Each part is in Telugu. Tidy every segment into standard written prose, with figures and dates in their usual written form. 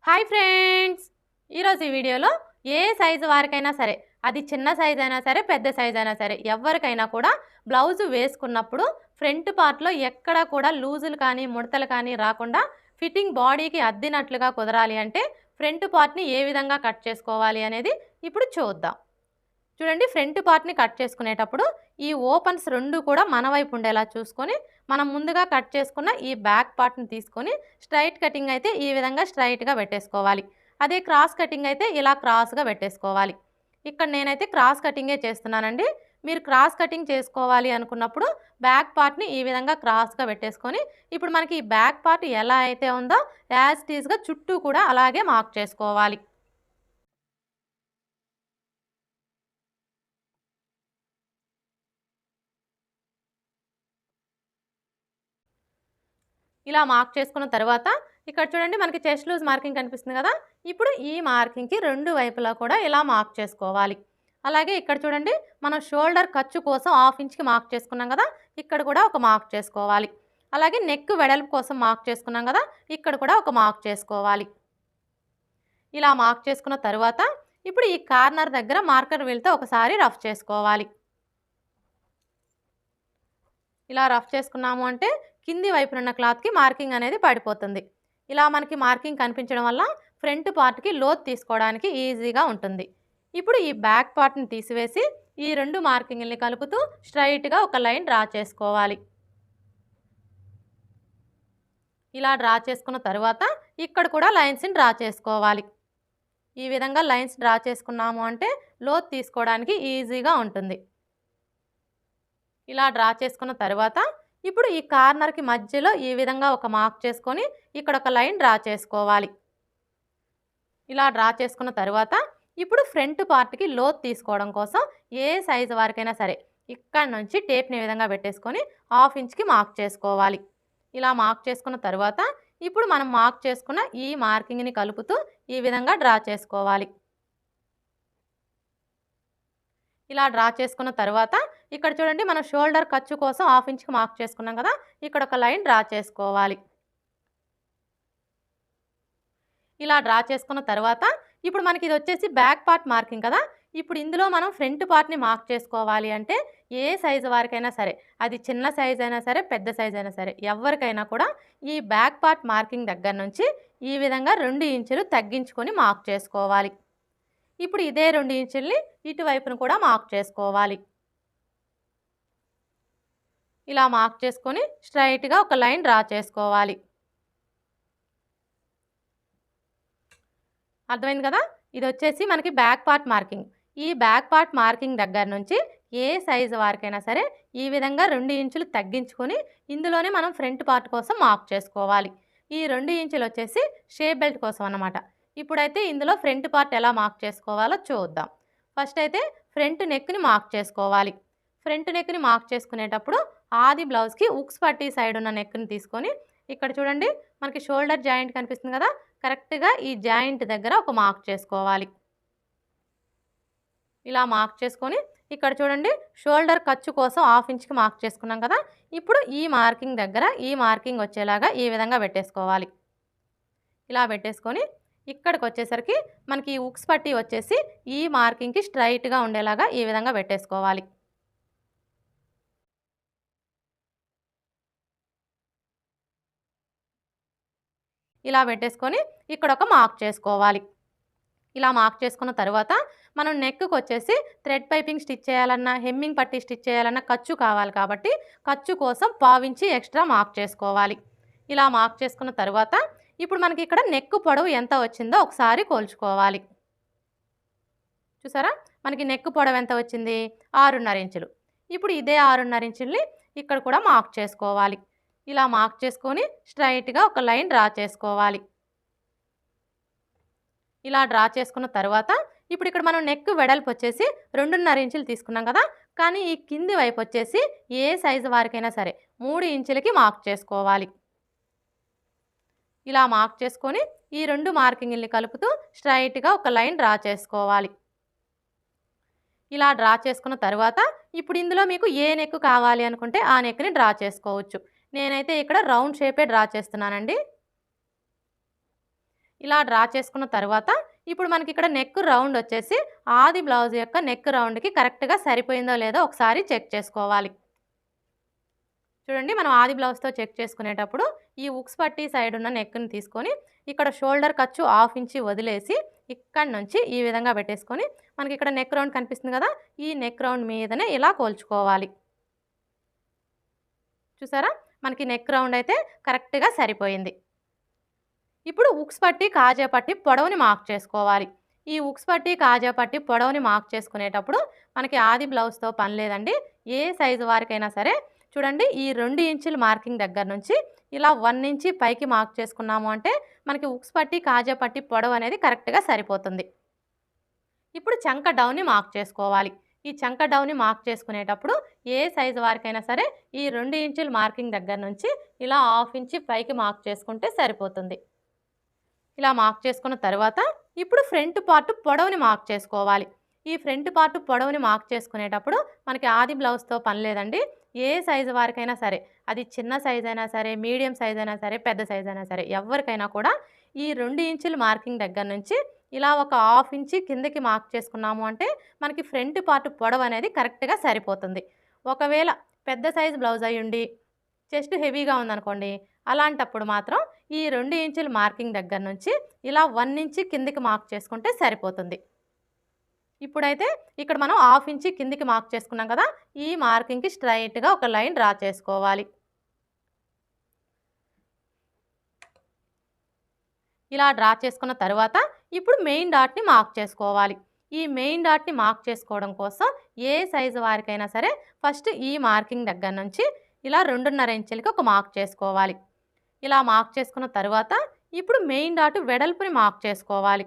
హాయ్ ఫ్రెండ్స్, ఈరోజు ఈ వీడియోలో ఏ సైజు వారికైనా సరే, అది చిన్న సైజ్ అయినా సరే పెద్ద సైజ్ అయినా సరే, ఎవరికైనా కూడా బ్లౌజు వేసుకున్నప్పుడు ఫ్రంట్ పార్ట్లో ఎక్కడా కూడా లూజులు కానీ ముడతలు కానీ రాకుండా ఫిట్టింగ్ బాడీకి అద్దినట్లుగా కుదరాలి అంటే ఫ్రంట్ పార్ట్ని ఏ విధంగా కట్ చేసుకోవాలి అనేది ఇప్పుడు చూద్దాం. చూడండి, ఫ్రంట్ పార్ట్ని కట్ చేసుకునేటప్పుడు ఈ ఓపెన్స్ రెండు కూడా మన వైపు ఉండేలా చూసుకొని మనం ముందుగా కట్ చేసుకున్న ఈ బ్యాక్ పార్ట్ని తీసుకొని స్ట్రైట్ కటింగ్ అయితే ఈ విధంగా స్ట్రైట్గా పెట్టేసుకోవాలి. అదే క్రాస్ కటింగ్ అయితే ఇలా క్రాస్గా పెట్టేసుకోవాలి. ఇక్కడ నేనైతే క్రాస్ కటింగే చేస్తున్నానండి. మీరు క్రాస్ కటింగ్ చేసుకోవాలి అనుకున్నప్పుడు బ్యాక్ పార్ట్ని ఈ విధంగా క్రాస్గా పెట్టేసుకొని ఇప్పుడు మనకి ఈ బ్యాక్ పార్ట్ ఎలా అయితే ఉందో యాజ్ టీజ్గా చుట్టూ కూడా అలాగే మార్క్ చేసుకోవాలి. ఇలా మార్క్ చేసుకున్న తర్వాత ఇక్కడ చూడండి, మనకి చెస్ట్ లూజ్ మార్కింగ్ కనిపిస్తుంది కదా. ఇప్పుడు ఈ మార్కింగ్కి రెండు వైపులా కూడా ఇలా మార్క్ చేసుకోవాలి. అలాగే ఇక్కడ చూడండి, మనం షోల్డర్ ఖర్చు కోసం 1/2 ఇంచ్కి మార్క్ చేసుకున్నాం కదా, ఇక్కడ కూడా ఒక మార్క్ చేసుకోవాలి. అలాగే నెక్ వెడల్పు కోసం మార్క్ చేసుకున్నాం కదా, ఇక్కడ కూడా ఒక మార్క్ చేసుకోవాలి. ఇలా మార్క్ చేసుకున్న తర్వాత ఇప్పుడు ఈ కార్నర్ దగ్గర మార్కర్ వీల్తో ఒకసారి రఫ్ చేసుకోవాలి. ఇలా రఫ్ చేసుకున్నాము అంటే కింది వైపునున్న క్లాత్కి మార్కింగ్ అనేది పడిపోతుంది. ఇలా మనకి మార్కింగ్ కనిపించడం వల్ల ఫ్రంట్ పార్ట్కి లోతు తీసుకోవడానికి ఈజీగా ఉంటుంది. ఇప్పుడు ఈ బ్యాక్ పార్ట్ని తీసివేసి ఈ రెండు మార్కింగ్ని కలుపుతూ స్ట్రైట్గా ఒక లైన్ డ్రా చేసుకోవాలి. ఇలా డ్రా చేసుకున్న తర్వాత ఇక్కడ కూడా లైన్స్ని డ్రా చేసుకోవాలి. ఈ విధంగా లైన్స్ డ్రా చేసుకున్నాము అంటే లోతు తీసుకోవడానికి ఈజీగా ఉంటుంది. ఇలా డ్రా చేసుకున్న తర్వాత ఇప్పుడు ఈ కార్నర్కి మధ్యలో ఈ విధంగా ఒక మార్క్ చేసుకొని ఇక్కడ ఒక లైన్ డ్రా చేసుకోవాలి. ఇలా డ్రా చేసుకున్న తర్వాత ఇప్పుడు ఫ్రంట్ పార్ట్కి లోతు తీసుకోవడం కోసం ఏ సైజు వారికైనా సరే ఇక్కడ నుంచి టేప్ని ఈ విధంగా పెట్టేసుకొని 1/2 ఇంచ్కి మార్క్ చేసుకోవాలి. ఇలా మార్క్ చేసుకున్న తర్వాత ఇప్పుడు మనం మార్క్ చేసుకున్న ఈ మార్కింగ్ని కలుపుతూ ఈ విధంగా డ్రా చేసుకోవాలి. ఇలా డ్రా చేసుకున్న తర్వాత ఇక్కడ చూడండి, మనం షోల్డర్ ఖర్చు కోసం 1/2 ఇంచ్కి మార్క్ చేసుకున్నాం కదా, ఇక్కడ ఒక లైన్ డ్రా చేసుకోవాలి. ఇలా డ్రా చేసుకున్న తర్వాత ఇప్పుడు మనకి ఇది వచ్చేసి బ్యాక్ పార్ట్ మార్కింగ్ కదా. ఇప్పుడు ఇందులో మనం ఫ్రంట్ పార్ట్ని మార్క్ చేసుకోవాలి అంటే ఏ సైజు వారికైనా సరే, అది చిన్న సైజ్ అయినా సరే పెద్ద సైజ్ అయినా సరే, ఎవరికైనా కూడా ఈ బ్యాక్ పార్ట్ మార్కింగ్ దగ్గర నుంచి ఈ విధంగా 2 ఇంచులు తగ్గించుకొని మార్క్ చేసుకోవాలి. ఇప్పుడు ఇదే 2 ఇంచుల్ని ఇటువైపును కూడా మార్క్ చేసుకోవాలి. ఇలా మార్క్ చేసుకొని స్ట్రైట్గా ఒక లైన్ డ్రా చేసుకోవాలి. అర్థమైంది కదా. ఇది వచ్చేసి మనకి బ్యాక్ పార్ట్ మార్కింగ్. ఈ బ్యాక్ పార్ట్ మార్కింగ్ దగ్గర నుంచి ఏ సైజు వారికైనా సరే ఈ విధంగా 2 ఇంచులు తగ్గించుకొని ఇందులోనే మనం ఫ్రంట్ పార్ట్ కోసం మార్క్ చేసుకోవాలి. ఈ 2 ఇంచులు వచ్చేసి షేప్ బెల్ట్ కోసం అన్నమాట. ఇప్పుడైతే ఇందులో ఫ్రంట్ పార్ట్ ఎలా మార్క్ చేసుకోవాలో చూద్దాం. ఫస్ట్ అయితే ఫ్రంట్ నెక్ని మార్క్ చేసుకోవాలి. ఫ్రంట్ నెక్ని మార్క్ చేసుకునేటప్పుడు ఆది బ్లౌజ్కి ఉక్స్ పట్టీ సైడ్ ఉన్న నెక్ని తీసుకొని ఇక్కడ చూడండి, మనకి షోల్డర్ జాయింట్ కనిపిస్తుంది కదా, కరెక్ట్గా ఈ జాయింట్ దగ్గర ఒక మార్క్ చేసుకోవాలి. ఇలా మార్క్ చేసుకొని ఇక్కడ చూడండి, షోల్డర్ ఖర్చు కోసం 1/2 ఇంచ్కి మార్క్ చేసుకున్నాం కదా, ఇప్పుడు ఈ మార్కింగ్ దగ్గర ఈ మార్కింగ్ వచ్చేలాగా ఈ విధంగా పెట్టేసుకోవాలి. ఇలా పెట్టేసుకొని ఇక్కడికి వచ్చేసరికి మనకి ఈ ఉక్స్ పట్టీ వచ్చేసి ఈ మార్కింగ్కి స్ట్రైట్గా ఉండేలాగా ఈ విధంగా పెట్టేసుకోవాలి. ఇలా పెట్టేసుకొని ఇక్కడ ఒక మార్క్ చేసుకోవాలి. ఇలా మార్క్ చేసుకున్న తర్వాత మనం నెక్కి వచ్చేసి థ్రెడ్ పైపింగ్ స్టిచ్ చేయాలన్నా హెమ్మింగ్ పట్టీ స్టిచ్ చేయాలన్నా ఖర్చు కావాలి కాబట్టి ఖర్చు కోసం 1/4 ఇంచి ఎక్స్ట్రా మార్క్ చేసుకోవాలి. ఇలా మార్క్ చేసుకున్న తర్వాత ఇప్పుడు మనకి ఇక్కడ నెక్ పొడవు ఎంత వచ్చిందో ఒకసారి కొలుచుకోవాలి. చూసారా, మనకి నెక్ పొడవు ఎంత వచ్చింది? 6.5 ఇంచులు. ఇప్పుడు ఇదే 6.5 ఇంచుల్ని ఇక్కడ కూడా మార్క్ చేసుకోవాలి. ఇలా మార్క్ చేసుకొని స్ట్రైట్గా ఒక లైన్ డ్రా చేసుకోవాలి. ఇలా డ్రా చేసుకున్న తర్వాత ఇప్పుడు ఇక్కడ మనం నెక్ వెడల్పు వచ్చేసి 2.5 ఇంచులు తీసుకున్నాం కదా, కానీ ఈ కింది వైపు వచ్చేసి ఏ సైజు వారికైనా సరే 3 ఇంచులకి మార్క్ చేసుకోవాలి. ఇలా మార్క్ చేసుకొని ఈ రెండు మార్కింగ్ని కలుపుతూ స్ట్రైట్గా ఒక లైన్ డ్రా చేసుకోవాలి. ఇలా డ్రా చేసుకున్న తర్వాత ఇప్పుడు ఇందులో మీకు ఏ నెక్ కావాలి అనుకుంటే ఆ నెక్ని డ్రా చేసుకోవచ్చు. నేనైతే ఇక్కడ రౌండ్ షేపే డ్రా చేస్తున్నానండి. ఇలా డ్రా చేసుకున్న తర్వాత ఇప్పుడు మనకి ఇక్కడ నెక్ రౌండ్ వచ్చేసి ఆది బ్లౌజ్ యొక్క నెక్ రౌండ్కి కరెక్ట్గా సరిపోయిందో లేదో ఒకసారి చెక్ చేసుకోవాలి. చూడండి, మనం ఆది బ్లౌజ్తో చెక్ చేసుకునేటప్పుడు ఈ ఉక్స్ పట్టి సైడ్ ఉన్న నెక్ని తీసుకొని ఇక్కడ షోల్డర్ ఖర్చు 1/2 ఇంచి వదిలేసి ఇక్కడ నుంచి ఈ విధంగా పెట్టేసుకొని మనకి ఇక్కడ నెక్ రౌండ్ కనిపిస్తుంది కదా, ఈ నెక్ రౌండ్ మీదనే ఇలా కోల్చుకోవాలి. చూసారా, మనకి నెక్ రౌండ్ అయితే కరెక్ట్గా సరిపోయింది. ఇప్పుడు ఉక్స్ పట్టి కాజా పట్టి పొడవుని మార్క్ చేసుకోవాలి. ఈ ఉక్స్ పట్టి కాజా పట్టి పొడవుని మార్క్ చేసుకునేటప్పుడు మనకి ఆది బ్లౌజ్తో పని లేదండి. ఏ సైజు వారికైనా సరే చూడండి, ఈ 2 ఇంచుల మార్కింగ్ దగ్గర నుంచి ఇలా 1 ఇంచి పైకి మార్క్ చేసుకున్నాము అంటే మనకి ఉక్స్ పట్టి కాజా పట్టి పొడవు అనేది కరెక్ట్గా సరిపోతుంది. ఇప్పుడు చంక డౌన్ని మార్క్ చేసుకోవాలి. ఈ చంక డౌన్ని మార్క్ చేసుకునేటప్పుడు ఏ సైజు వారికైనా సరే ఈ 2 ఇంచుల మార్కింగ్ దగ్గర నుంచి ఇలా 1/2 ఇంచి పైకి మార్క్ చేసుకుంటే సరిపోతుంది. ఇలా మార్క్ చేసుకున్న తర్వాత ఇప్పుడు ఫ్రంట్ పార్ట్ పొడవుని మార్క్ చేసుకోవాలి. ఈ ఫ్రంట్ పార్ట్ పొడవుని మార్క్ చేసుకునేటప్పుడు మనకి ఆది బ్లౌజ్తో పని లేదండి. ఏ సైజు వారికైనా సరే, అది చిన్న సైజ్ అయినా సరే, మీడియం సైజ్ అయినా సరే, పెద్ద సైజ్ అయినా సరే, ఎవరికైనా కూడా ఈ 2 ఇంచుల మార్కింగ్ దగ్గర నుంచి ఇలా ఒక 1/2 ఇంచి కిందకి మార్క్ చేసుకున్నాము అంటే మనకి ఫ్రంట్ పార్ట్ పొడవు అనేది కరెక్ట్గా సరిపోతుంది. ఒకవేళ పెద్ద సైజు బ్లౌజ్ అయ్యుండి చెస్ట్ హెవీగా ఉందనుకోండి, అలాంటప్పుడు మాత్రం ఈ 2 ఇంచుల మార్కింగ్ దగ్గర నుంచి ఇలా 1 ఇంచి కిందికి మార్క్ చేసుకుంటే సరిపోతుంది. ఇప్పుడైతే ఇక్కడ మనం 1/2 ఇంచి కిందికి మార్క్ చేసుకున్నాం కదా, ఈ మార్కింగ్కి స్ట్రైట్గా ఒక లైన్ డ్రా చేసుకోవాలి. ఇలా డ్రా చేసుకున్న తర్వాత ఇప్పుడు మెయిన్ డాట్ని మార్క్ చేసుకోవాలి. ఈ మెయిన్ డాట్ని మార్క్ చేసుకోవడం కోసం ఏ సైజు వారికైనా సరే ఫస్ట్ ఈ మార్కింగ్ దగ్గర నుంచి ఇలా 2.5 ఇంచులకి ఒక మార్క్ చేసుకోవాలి. ఇలా మార్క్ చేసుకున్న తర్వాత ఇప్పుడు మెయిన్ డాట్ వెడల్పుని మార్క్ చేసుకోవాలి.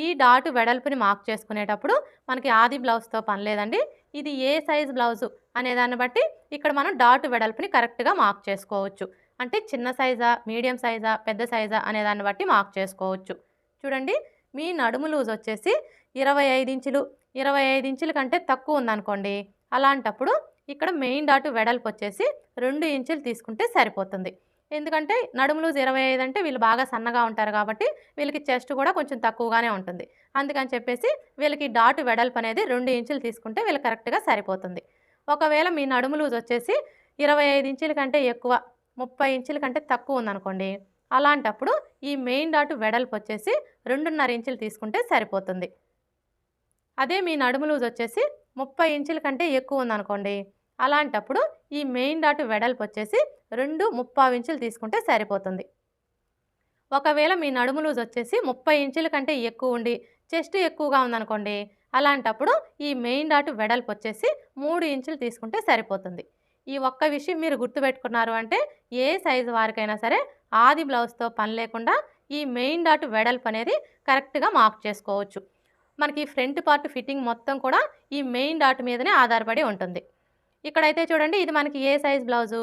ఈ డాట్ వెడల్పుని మార్క్ చేసుకునేటప్పుడు మనకి ఆది బ్లౌజ్తో పని లేదండి. ఇది ఏ సైజ్ బ్లౌజు అనేదాన్ని బట్టి ఇక్కడ మనం డాట్ వెడల్పుని కరెక్ట్గా మార్క్ చేసుకోవచ్చు. అంటే చిన్న సైజా, మీడియం సైజా, పెద్ద సైజా అనేదాన్ని బట్టి మార్క్ చేసుకోవచ్చు. చూడండి, మీ నడుము లూజ్ వచ్చేసి 25 ఇంచులు, 25 ఇంచుల కంటే తక్కువ ఉందనుకోండి, అలాంటప్పుడు ఇక్కడ మెయిన్ డాట్ వెడల్పు వచ్చేసి 2 ఇంచులు తీసుకుంటే సరిపోతుంది. ఎందుకంటే నడుము లూజ్ 25 అంటే వీళ్ళు బాగా సన్నగా ఉంటారు కాబట్టి వీళ్ళకి చెస్ట్ కూడా కొంచెం తక్కువగానే ఉంటుంది. అందుకని చెప్పేసి వీళ్ళకి డాట్ వెడల్పు అనేది 2 ఇంచులు తీసుకుంటే వీళ్ళకి కరెక్ట్గా సరిపోతుంది. ఒకవేళ మీ నడుము లూజ్ వచ్చేసి 25 ఇంచుల కంటే ఎక్కువ, 30 ఇంచుల కంటే తక్కువ ఉందనుకోండి, అలాంటప్పుడు ఈ మెయిన్ డాట్ వెడల్పు వచ్చేసి 2.5 ఇంచులు తీసుకుంటే సరిపోతుంది. అదే మీ నడుము లూజ్ వచ్చేసి 30 ఇంచుల కంటే ఎక్కువ ఉందనుకోండి, అలాంటప్పుడు ఈ మెయిన్ డాట్ వెడల్పు వచ్చేసి 2.75 ఇంచులు తీసుకుంటే సరిపోతుంది. ఒకవేళ మీ నడుము లూజ్ వచ్చేసి 30 ఇంచుల కంటే ఎక్కువ ఉండి చెస్ట్ ఎక్కువగా ఉందనుకోండి, అలాంటప్పుడు ఈ మెయిన్ డాట్ వెడల్పు వచ్చేసి 3 ఇంచులు తీసుకుంటే సరిపోతుంది. ఈ ఒక్క విషయం మీరు గుర్తుపెట్టుకున్నారు అంటే ఏ సైజు వారికైనా సరే ఆది బ్లౌజ్తో పని లేకుండా ఈ మెయిన్ డాట్ వెడల్పు అనేది కరెక్ట్గా మార్క్ చేసుకోవచ్చు. మనకి ఫ్రంట్ పార్ట్ ఫిట్టింగ్ మొత్తం కూడా ఈ మెయిన్ డాట్ మీదనే ఆధారపడి ఉంటుంది. ఇక్కడైతే చూడండి, ఇది మనకి ఏ సైజ్ బ్లౌజు,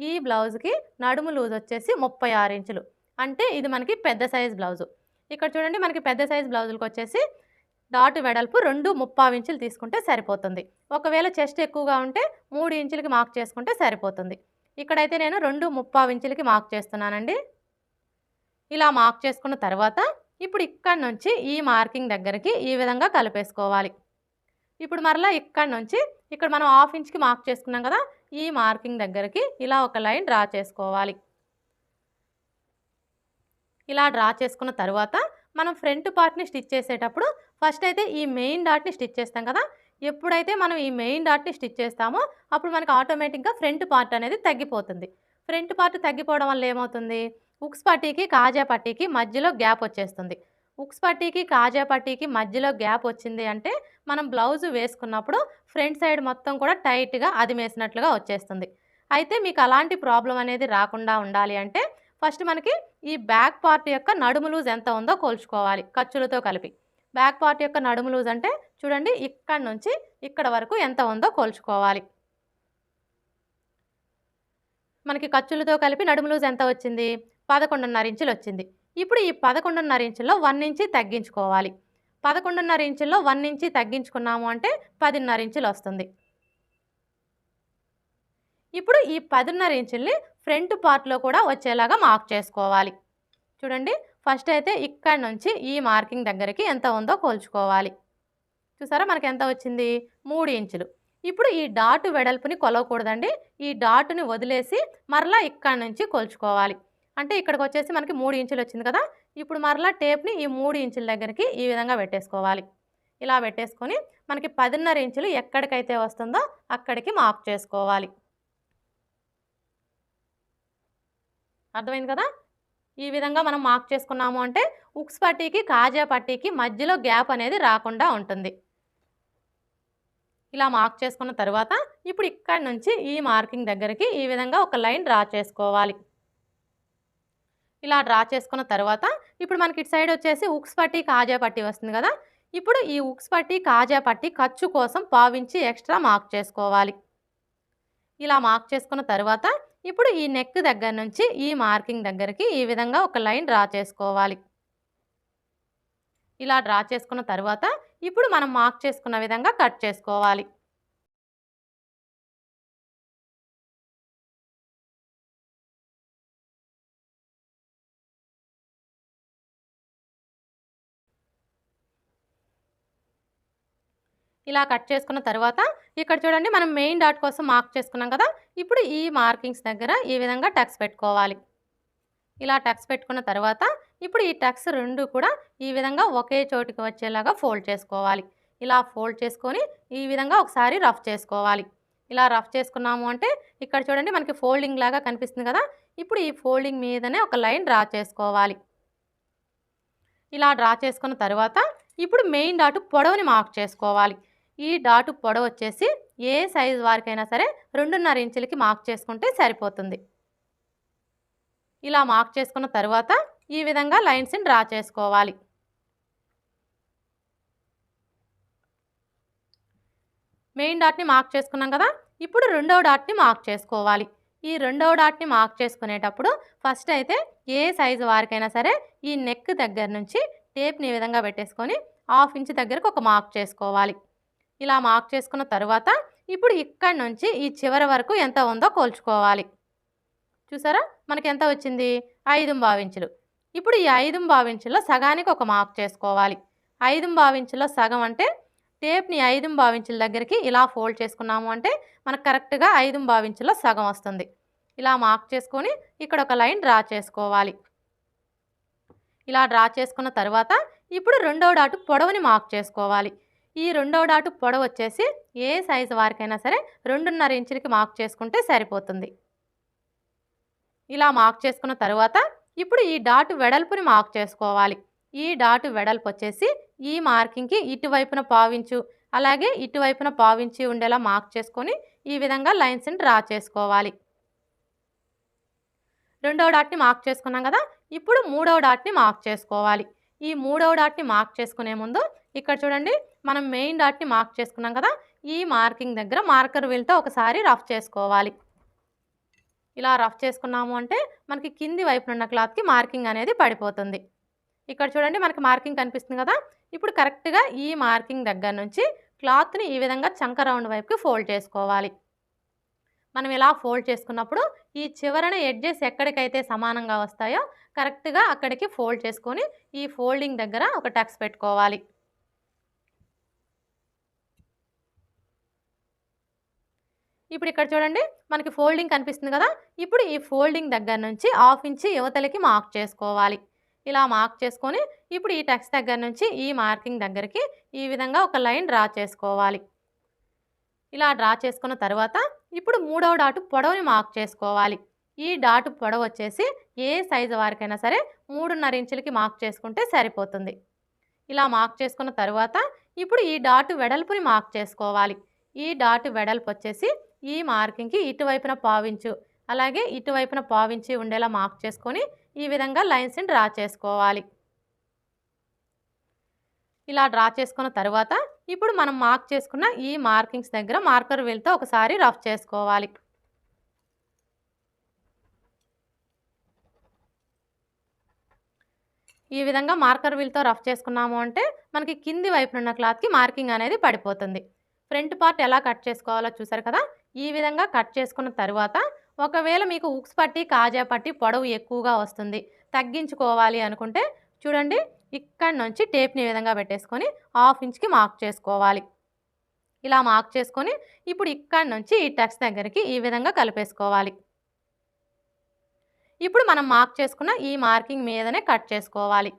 ఈ బ్లౌజ్కి నడుము లూజ్ వచ్చేసి 36 ఇంచులు, అంటే ఇది మనకి పెద్ద సైజ్ బ్లౌజు. ఇక్కడ చూడండి, మనకి పెద్ద సైజ్ బ్లౌజులకు వచ్చేసి డాట్ వెడల్పు 2.75 ఇంచులు తీసుకుంటే సరిపోతుంది. ఒకవేళ చెస్ట్ ఎక్కువగా ఉంటే 3 ఇంచులకి మార్క్ చేసుకుంటే సరిపోతుంది. ఇక్కడైతే నేను 2.75 ఇంచులకి మార్క్ చేస్తున్నానండి. ఇలా మార్క్ చేసుకున్న తర్వాత ఇప్పుడు ఇక్కడ నుంచి ఈ మార్కింగ్ దగ్గరికి ఈ విధంగా కలిపేసుకోవాలి. ఇప్పుడు మరలా ఇక్కడ నుంచి ఇక్కడ మనం 1/2 ఇంచ్కి మార్క్ చేసుకున్నాం కదా, ఈ మార్కింగ్ దగ్గరికి ఇలా ఒక లైన్ డ్రా చేసుకోవాలి. ఇలా డ్రా చేసుకున్న తర్వాత మనం ఫ్రంట్ పార్ట్ని స్టిచ్ చేసేటప్పుడు ఫస్ట్ అయితే ఈ మెయిన్ డాట్ని స్టిచ్ చేస్తాం కదా, ఎప్పుడైతే మనం ఈ మెయిన్ డాట్ని స్టిచ్ చేస్తామో అప్పుడు మనకి ఆటోమేటిక్గా ఫ్రంట్ పార్ట్ అనేది తగ్గిపోతుంది. ఫ్రంట్ పార్ట్ తగ్గిపోవడం వల్ల ఏమవుతుంది, ఉక్స్ పట్టీకి కాజా పట్టీకి మధ్యలో గ్యాప్ వచ్చేస్తుంది. ఉక్స్ పట్టీకి కాజా పట్టీకి మధ్యలో గ్యాప్ వచ్చింది అంటే మనం బ్లౌజ్ వేసుకున్నప్పుడు ఫ్రంట్ సైడ్ మొత్తం కూడా టైట్గా అదిమేసినట్లుగా వచ్చేస్తుంది. అయితే మీకు అలాంటి ప్రాబ్లం అనేది రాకుండా ఉండాలి అంటే ఫస్ట్ మనకి ఈ బ్యాక్ పార్ట్ యొక్క నడుము లూజ్ ఎంత ఉందో కొలుచుకోవాలి ఖర్చులతో కలిపి. బ్యాక్ పార్ట్ యొక్క నడుము లూజ్ అంటే చూడండి, ఇక్కడ నుంచి ఇక్కడ వరకు ఎంత ఉందో కొలుచుకోవాలి. మనకి ఖర్చులతో కలిపి నడుము లూజ్ ఎంత వచ్చింది, 11.5 ఇంచులు వచ్చింది. ఇప్పుడు ఈ 11.5 ఇంచుల్లో 1 ఇంచి తగ్గించుకోవాలి. 11.5 ఇంచుల్లో 1 ఇంచి తగ్గించుకున్నాము అంటే 10.5 ఇంచులు వస్తుంది. ఇప్పుడు ఈ 10.5 ఇంచుల్ని ఫ్రంట్ పార్ట్లో కూడా వచ్చేలాగా మార్క్ చేసుకోవాలి. చూడండి, ఫస్ట్ అయితే ఇక్కడి నుంచి ఈ మార్కింగ్ దగ్గరికి ఎంత ఉందో కొలుచుకోవాలి. చూసారా మనకి ఎంత వచ్చింది? 3 ఇంచులు. ఇప్పుడు ఈ డాట్ వెడల్పుని కొలవకూడదండి. ఈ డాట్‌ని వదిలేసి మరలా ఇక్కడి నుంచి కొలుచుకోవాలి. అంటే ఇక్కడికొచ్చేసి మనకి 3 ఇంచులు వచ్చింది కదా! ఇప్పుడు మరలా టేప్‌ని ఈ 3 ఇంచుల దగ్గరికి ఈ విధంగా పెట్టేసుకోవాలి. ఇలా పెట్టేసుకొని మనకి 10.5 ఇంచులు ఎక్కడికైతే వస్తుందో అక్కడికి మార్క్ చేసుకోవాలి. అర్థమైంది కదా! ఈ విధంగా మనం మార్క్ చేసుకున్నాము అంటే ఉక్స్ పట్టీకి, కాజా పట్టీకి మధ్యలో గ్యాప్ అనేది రాకుండా ఉంటుంది. ఇలా మార్క్ చేసుకున్న తర్వాత ఇప్పుడు ఇక్కడి నుంచి ఈ మార్కింగ్ దగ్గరికి ఈ విధంగా ఒక లైన్ డ్రా చేసుకోవాలి. ఇలా డ్రా చేసుకున్న తర్వాత ఇప్పుడు మనకి ఇటు సైడ్ వచ్చేసి ఉక్స్ పట్టీ, కాజా పట్టీ వస్తుంది కదా! ఇప్పుడు ఈ ఉక్స్ పట్టీ, కాజా పట్టీ ఖర్చు కోసం పావించి ఎక్స్ట్రా మార్క్ చేసుకోవాలి. ఇలా మార్క్ చేసుకున్న తర్వాత ఇప్పుడు ఈ నెక్ దగ్గర నుంచి ఈ మార్కింగ్ దగ్గరికి ఈ విధంగా ఒక లైన్ డ్రా చేసుకోవాలి. ఇలా డ్రా చేసుకున్న తర్వాత ఇప్పుడు మనం మార్క్ చేసుకున్న విధంగా కట్ చేసుకోవాలి. ఇలా కట్ చేసుకున్న తర్వాత ఇక్కడ చూడండి మనం మెయిన్ డాట్ కోసం మార్క్ చేసుకున్నాం కదా! ఇప్పుడు ఈ మార్కింగ్స్ దగ్గర ఈ విధంగా టక్స్ పెట్టుకోవాలి. ఇలా టక్స్ పెట్టుకున్న తర్వాత ఇప్పుడు ఈ టక్స్ 2 కూడా ఈ విధంగా ఒకే చోటికి వచ్చేలాగా ఫోల్డ్ చేసుకోవాలి. ఇలా ఫోల్డ్ చేసుకొని ఈ విధంగా ఒకసారి రఫ్ చేసుకోవాలి. ఇలా రఫ్ చేసుకున్నాము అంటే ఇక్కడ చూడండి మనకి ఫోల్డింగ్ లాగా కనిపిస్తుంది కదా! ఇప్పుడు ఈ ఫోల్డింగ్ మీదనే ఒక లైన్ డ్రా చేసుకోవాలి. ఇలా డ్రా చేసుకున్న తర్వాత ఇప్పుడు మెయిన్ డాట్ పొడవుని మార్క్ చేసుకోవాలి. ఈ డాట్ పొడవు వచ్చేసి ఏ సైజు వారికైనా సరే 2.5 ఇంచులకి మార్క్ చేసుకుంటే సరిపోతుంది. ఇలా మార్క్ చేసుకున్న తర్వాత ఈ విధంగా లైన్స్ని డ్రా చేసుకోవాలి. మెయిన్ డాట్ని మార్క్ చేసుకున్నాం కదా! ఇప్పుడు రెండవ డాట్ని మార్క్ చేసుకోవాలి. ఈ రెండవ డాట్ని మార్క్ చేసుకునేటప్పుడు ఫస్ట్ అయితే ఏ సైజు వారికైనా సరే ఈ నెక్ దగ్గర నుంచి టేప్ని ఈ విధంగా పెట్టేసుకొని 1/2 ఇంచ్ దగ్గరకు ఒక మార్క్ చేసుకోవాలి. ఇలా మార్క్ చేసుకున్న తర్వాత ఇప్పుడు ఇక్కడి నుంచి ఈ చివరి వరకు ఎంత ఉందో కొలుచుకోవాలి. చూసారా మనకి ఎంత వచ్చింది? 5.25 ఇంచులు. ఇప్పుడు ఈ 5.25 ఇంచుల్లో సగానికి ఒక మార్క్ చేసుకోవాలి. 5.25 ఇంచుల్లో సగం అంటే టేప్ని 5.25 ఇంచుల దగ్గరికి ఇలా ఫోల్డ్ చేసుకున్నాము అంటే మనకు కరెక్ట్గా 5.25 ఇంచుల్లో సగం వస్తుంది. ఇలా మార్క్ చేసుకొని ఇక్కడ ఒక లైన్ డ్రా చేసుకోవాలి. ఇలా డ్రా చేసుకున్న తర్వాత ఇప్పుడు రెండవ డాటు పొడవుని మార్క్ చేసుకోవాలి. ఈ రెండవ డాటు పొడవు వచ్చేసి ఏ సైజు వారికైనా సరే 2.5 ఇంచులకి మార్క్ చేసుకుంటే సరిపోతుంది. ఇలా మార్క్ చేసుకున్న తర్వాత ఇప్పుడు ఈ డాటు వెడల్పుని మార్క్ చేసుకోవాలి. ఈ డాటు వెడల్పు వచ్చేసి ఈ మార్కింగ్కి ఇటువైపున పావించు అలాగే ఇటువైపున పావించి ఉండేలా మార్క్ చేసుకొని ఈ విధంగా లైన్స్ని డ్రా చేసుకోవాలి. రెండవ డాట్ని మార్క్ చేసుకున్నాం కదా! ఇప్పుడు మూడవ డాట్ని మార్క్ చేసుకోవాలి. ఈ మూడవ డాట్ని మార్క్ చేసుకునే ముందు ఇక్కడ చూడండి మనం మెయిన్ డాట్ని మార్క్ చేసుకున్నాం కదా! ఈ మార్కింగ్ దగ్గర మార్కర్ వీల్తో ఒకసారి రఫ్ చేసుకోవాలి. ఇలా రఫ్ చేసుకున్నాము అంటే మనకి కింది వైపున ఉన్న క్లాత్కి మార్కింగ్ అనేది పడిపోతుంది. ఇక్కడ చూడండి మనకి మార్కింగ్ కనిపిస్తుంది కదా! ఇప్పుడు కరెక్ట్గా ఈ మార్కింగ్ దగ్గర నుంచి క్లాత్ని ఈ విధంగా చంక రౌండ్ వైపుకి ఫోల్డ్ చేసుకోవాలి. మనం ఇలా ఫోల్డ్ చేసుకున్నప్పుడు ఈ చివరన ఎడ్జెస్ ఎక్కడికైతే సమానంగా వస్తాయో కరెక్ట్గా అక్కడికి ఫోల్డ్ చేసుకొని ఈ ఫోల్డింగ్ దగ్గర ఒక టక్స్ పెట్టుకోవాలి. ఇప్పుడు ఇక్కడ చూడండి మనకి ఫోల్డింగ్ కనిపిస్తుంది కదా! ఇప్పుడు ఈ ఫోల్డింగ్ దగ్గర నుంచి 1/2 ఇంచ్ యువతలకి మార్క్ చేసుకోవాలి. ఇలా మార్క్ చేసుకొని ఇప్పుడు ఈ టక్స్ దగ్గర నుంచి ఈ మార్కింగ్ దగ్గరికి ఈ విధంగా ఒక లైన్ డ్రా చేసుకోవాలి. ఇలా డ్రా చేసుకున్న తర్వాత ఇప్పుడు మూడవ డాటు పొడవుని మార్క్ చేసుకోవాలి. ఈ డాటు పొడవు వచ్చేసి ఏ సైజు వారికైనా సరే 3.5 ఇంచులకి మార్క్ చేసుకుంటే సరిపోతుంది. ఇలా మార్క్ చేసుకున్న తర్వాత ఇప్పుడు ఈ డాటు వెడల్పుని మార్క్ చేసుకోవాలి. ఈ డాటు వెడల్పు వచ్చేసి ఈ మార్కింగ్కి ఇటువైపున పావించు అలాగే ఇటువైపున పావించి ఉండేలా మార్క్ చేసుకొని ఈ విధంగా లైన్స్ని డ్రా చేసుకోవాలి. ఇలా డ్రా చేసుకున్న తర్వాత ఇప్పుడు మనం మార్క్ చేసుకున్న ఈ మార్కింగ్స్ దగ్గర మార్కర్ వీల్తో ఒకసారి రఫ్ చేసుకోవాలి. ఈ విధంగా మార్కర్ వీల్తో రఫ్ చేసుకున్నాము అంటే మనకి కింది వైపున ఉన్న క్లాత్కి మార్కింగ్ అనేది పడిపోతుంది. ఫ్రంట్ పార్ట్ ఎలా కట్ చేసుకోవాలో చూసారు కదా! ఈ విధంగా కట్ చేసుకున్న తర్వాత ఒకవేళ మీకు ఉక్స్ పట్టి కాజా పట్టి పొడవు ఎక్కువగా వస్తుంది, తగ్గించుకోవాలి అనుకుంటే చూడండి, ఇక్కడ నుంచి టేప్ని ఈ విధంగా పెట్టేసుకొని 1/2 ఇంచ్కి మార్క్ చేసుకోవాలి. ఇలా మార్క్ చేసుకొని ఇప్పుడు ఇక్కడ నుంచి ఈ టక్స్ దగ్గరికి ఈ విధంగా కలిపేసుకోవాలి. ఇప్పుడు మనం మార్క్ చేసుకున్న ఈ మార్కింగ్ మీదనే కట్ చేసుకోవాలి.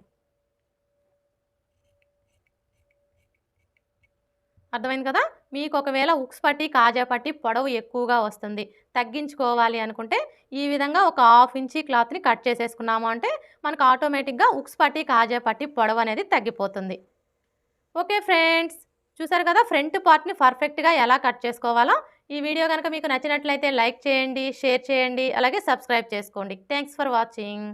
అర్థమైంది కదా? మీకు ఒకవేళ ఉక్స్ పట్టి, కాజా పట్టి పొడవు ఎక్కువగా వస్తుంది, తగ్గించుకోవాలి అనుకుంటే ఈ విధంగా ఒక 1/2 ఇంచీ క్లాత్‌ని కట్ చేసేసుకున్నాము అంటే మనకు ఆటోమేటిక్‌గా ఉక్స్ పట్టి, కాజా పట్టి పొడవు అనేది తగ్గిపోతుంది. ఓకే ఫ్రెండ్స్, చూసారు కదా ఫ్రంట్ పార్ట్‌ని పర్ఫెక్ట్‌గా ఎలా కట్ చేసుకోవాలో. ఈ వీడియో గనుక మీకు నచ్చినట్లయితే లైక్ చేయండి, షేర్ చేయండి, అలాగే సబ్స్క్రైబ్ చేసుకోండి. Thanks for watching.